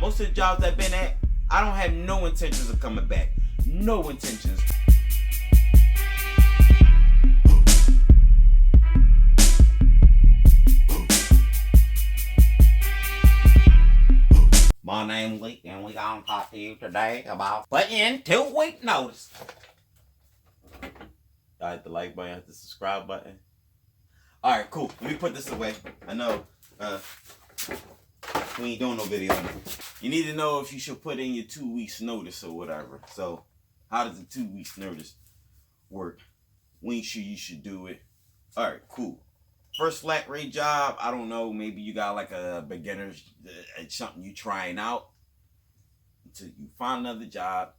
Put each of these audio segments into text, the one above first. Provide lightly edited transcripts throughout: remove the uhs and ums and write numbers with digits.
Most of the jobs I've been at, I don't have no intentions of coming back. No intentions. My name's Leek, and we gonna talk to you today about putting in 2-week notice. I hit the like button, hit the subscribe button. Alright, cool. Let me put this away. I know we ain't doing no video. You need to know if you should put in your 2 weeks notice or whatever. So, how does the 2 weeks notice work? When you should do it? Alright, cool. First flat rate job, I don't know, maybe you got like a beginner's, something you trying out until you find another job.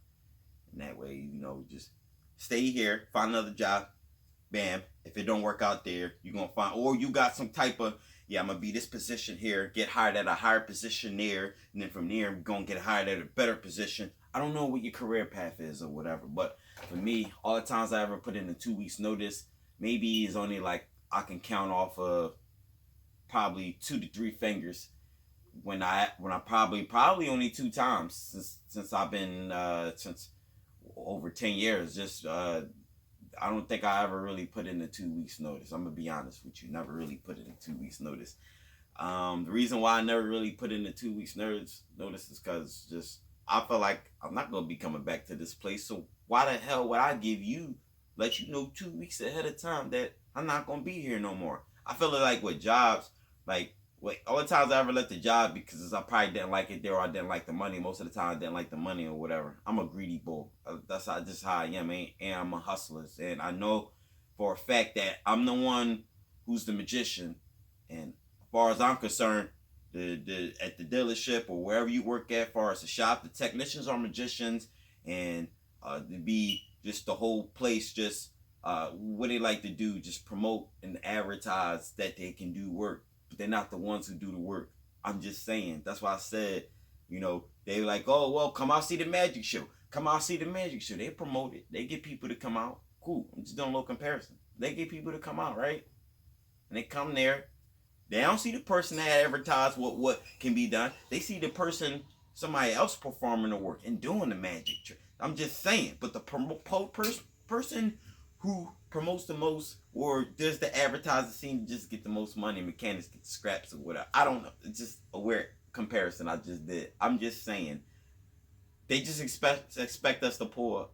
And that way, you know, just stay here, find another job, bam. If it don't work out there, you're going to find, or you got some type of, yeah, I'm going to be this position here, get hired at a higher position there, and then from there, I'm going to get hired at a better position. I don't know what your career path is or whatever, but for me, all the times I ever put in a 2 weeks notice, maybe it's only like, I can count off of probably 2 to 3 fingers when I probably only 2 times since I've been since over 10 years. Just I don't think I ever really put in a 2 weeks notice. I'm gonna be honest with you, never really put in a 2 weeks notice. The reason why I never really put in a 2 weeks notice is because just I feel like I'm not gonna be coming back to this place. So why the hell would I let you know 2 weeks ahead of time that I'm not going to be here no more? I feel like with jobs, all the times I ever left the job because I probably didn't like it there or I didn't like the money. Most of the time I didn't like the money or whatever. I'm a greedy bull. That's just how I am, and I'm a hustler. And I know for a fact that I'm the one who's the magician. And as far as I'm concerned, at the dealership or wherever you work at, as far as the shop, the technicians are magicians, and to be just the whole place just what they like to do, just promote and advertise that they can do work, but they're not the ones who do the work. I'm just saying. That's why I said, you know, they like, oh, well, come out see the magic show. Come out see the magic show. They promote it. They get people to come out. Cool. I'm just doing a little comparison. They get people to come out, right? And they come there. They don't see the person that advertised what can be done. They see the person, somebody else performing the work and doing the magic trick. I'm just saying. But the person who promotes the most or does the advertising seem to just get the most money, mechanics get the scraps or whatever. I don't know. It's just a weird comparison I just did. I'm just saying. They just expect us to pull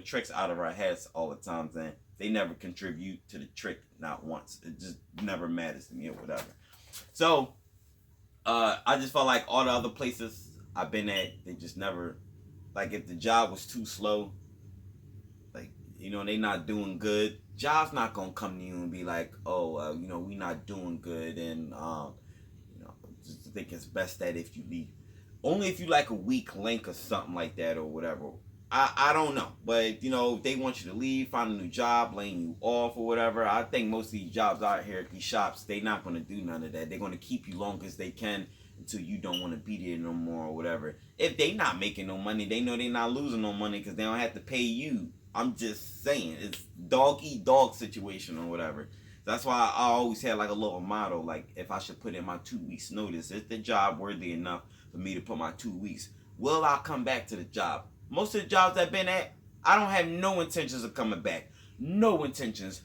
tricks out of our heads all the time, and they never contribute to the trick, not once. It just never matters to me or whatever. So I just felt like all the other places I've been at, they just never, like, if the job was too slow, they not doing good, job's not gonna come to you and be like, oh, we not doing good, and just think it's best that if you leave. Only if you like a weak link or something like that or whatever. I don't know, but if they want you to leave, find a new job, laying you off or whatever, I think most of these jobs out here at these shops, they not gonna do none of that. They're gonna keep you long as they can until you don't want to be there no more or whatever. If they not making no money, they know they not losing no money because they don't have to pay you. I'm just saying, it's dog eat dog situation or whatever. That's why I always had like a little motto, like if I should put in my 2 weeks notice, is the job worthy enough for me to put my 2 weeks? Will I come back to the job? Most of the jobs I've been at, I don't have no intentions of coming back. No intentions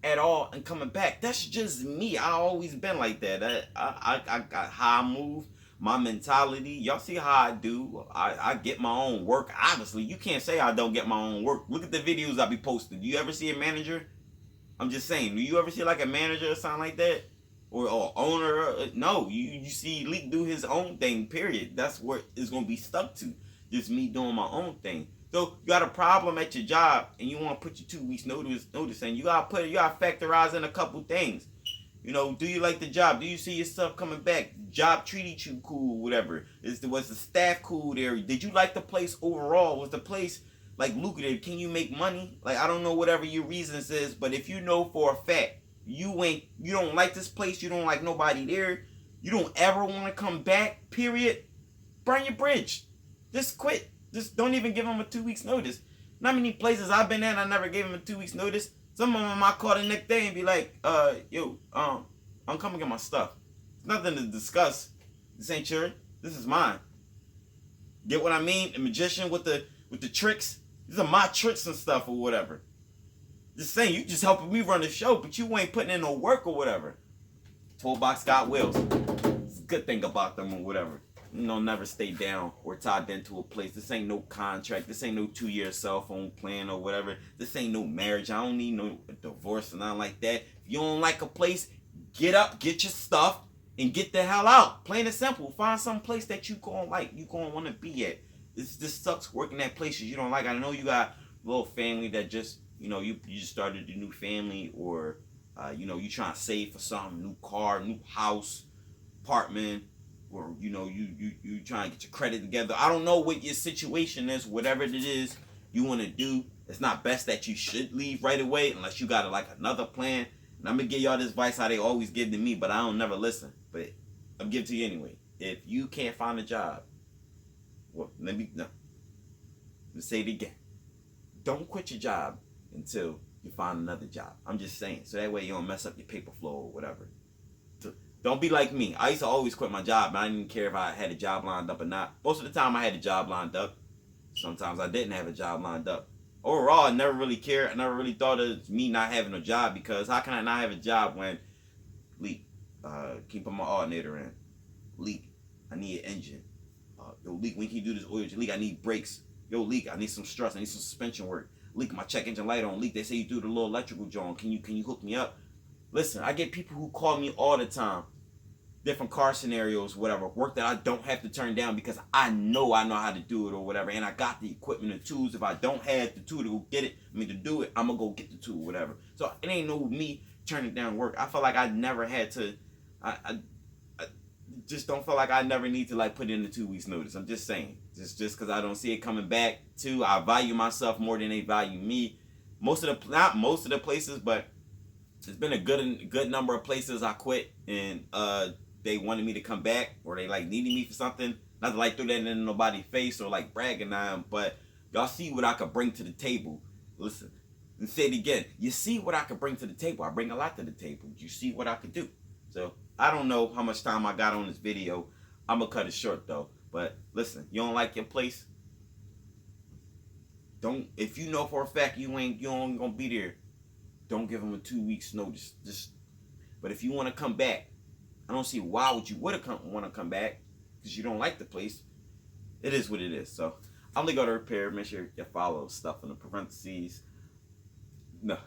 at all in coming back. That's just me. I always been like that. I got how I move. My mentality, y'all see how I do. I get my own work. Obviously, you can't say I don't get my own work. Look at the videos I be posting. Do you ever see a manager? I'm just saying, do you ever see like a manager or something like that? Or owner? No, you see Leek do his own thing, period. That's where it's going to be stuck to. Just me doing my own thing. So you got a problem at your job and you want to put your 2 weeks notice in. You got to factorize in a couple things. Do you like the job? Do you see yourself coming back? Job treated you cool, whatever. Was the staff cool there? Did you like the place overall? Was the place like lucrative? Can you make money? Like, I don't know whatever your reasons is, but if you know for a fact you don't like this place, you don't like nobody there, you don't ever want to come back, period, burn your bridge. Just quit. Just don't even give them a 2 weeks notice. Not many places I've been at, I never gave them a 2 weeks notice. Some of them I call the next day and be like, I'm coming to get my stuff. It's nothing to discuss. This ain't your This is mine. Get what I mean? The magician with the tricks. These are my tricks and stuff or whatever. Just saying, you just helping me run the show, but you ain't putting in no work or whatever. Toolbox got wheels. It's a good thing about them or whatever. You know, never stay down or tied into a place. This ain't no contract. This ain't no 2-year cell phone plan or whatever. This ain't no marriage. I don't need no divorce or nothing like that. If you don't like a place, get up, get your stuff, and get the hell out. Plain and simple. Find some place that you gonna like, you gonna want to be at. This sucks working at places you don't like. I know you got a little family that just, you know, you just started a new family, or you know, you trying to save for something, new car, new house, apartment, or you know, you trying to get your credit together. I don't know what your situation is. Whatever it is you want to do, it's not best that you should leave right away unless you got like another plan. And I'm gonna give y'all this advice how they always give to me, but I don't never listen. But I'm giving to you anyway. If you can't find a job, well, let me say it again. Don't quit your job until you find another job. I'm just saying, so that way you don't mess up your paper flow or whatever. So don't be like me. I used to always quit my job, but I didn't care if I had a job lined up or not. Most of the time I had a job lined up. Sometimes I didn't have a job lined up. Overall, I never really cared. I never really thought of me not having a job, because how can I not have a job when leak? Keep my alternator in. Leak, I need an engine. Yo, leak, when can you do this oil? Leak, I need brakes. Yo, leak, I need some struts. I need some suspension work. Leak, my check engine light on. Leak, they say you do the little electrical joint. Can you hook me up? Listen, I get people who call me all the time. Different car scenarios, whatever. Work that I don't have to turn down because I know how to do it or whatever. And I got the equipment and tools. If I don't have the tool to go get it, to do it, I'm going to go get the tool, whatever. So it ain't no me turning down work. I feel like I never had to, I just don't feel like I never need to like put in the 2 weeks notice. I'm just saying, just because I don't see it coming back. Too, I value myself more than they value me. Not most of the places, but there's been a good number of places I quit and they wanted me to come back, or they like needed me for something. Not to like throw that in nobody's face or like bragging on them, but y'all see what I could bring to the table. Listen, and say it again. You see what I could bring to the table. I bring a lot to the table. You see what I could do. So I don't know how much time I got on this video. I'm gonna cut it short though. But listen, you don't like your place? Don't. If you know for a fact you ain't gonna be there, don't give them a 2 weeks notice. But if you want to come back, I don't see why would you want to come back, because you don't like the place. It is what it is. So I'm Leekautorepair. Make sure you follow stuff in the parentheses. No,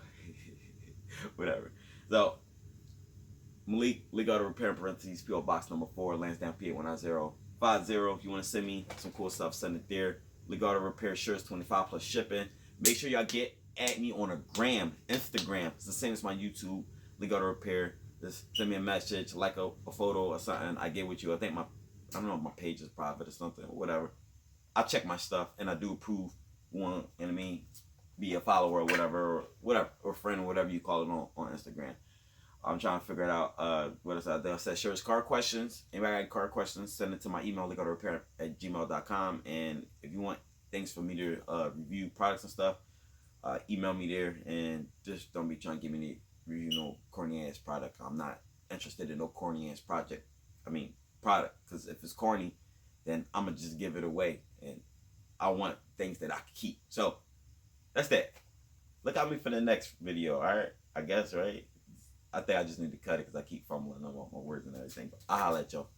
whatever. So Malik, Leekautorepair in parentheses, PO Box number 4, Lansdowne, PA 19050. If you want to send me some cool stuff, send it there. Leekautorepair shirts, 25 plus shipping. Make sure y'all get at me on a gram, Instagram. It's the same as my YouTube, Leekautorepair. Just send me a message, like a photo or something. I get with you. I don't know if my page is private or something, or whatever. I check my stuff and I do approve one, you know what I mean? Be a follower or whatever, or friend or whatever you call it on Instagram. I'm trying to figure it out. What is that? They'll say shirts, car questions. Anybody got car questions, send it to my email, leekautorepair@gmail.com. And if you want things for me to review products and stuff, email me there. And just don't be trying to give me review no corny ass product. I'm not interested in no corny ass product. Because if it's corny, then I'm gonna just give it away. And I want things that I can keep. So that's that. Look at me for the next video. All right, I guess, right? I think I just need to cut it because I keep fumbling on my words and everything. But I'll holler at y'all.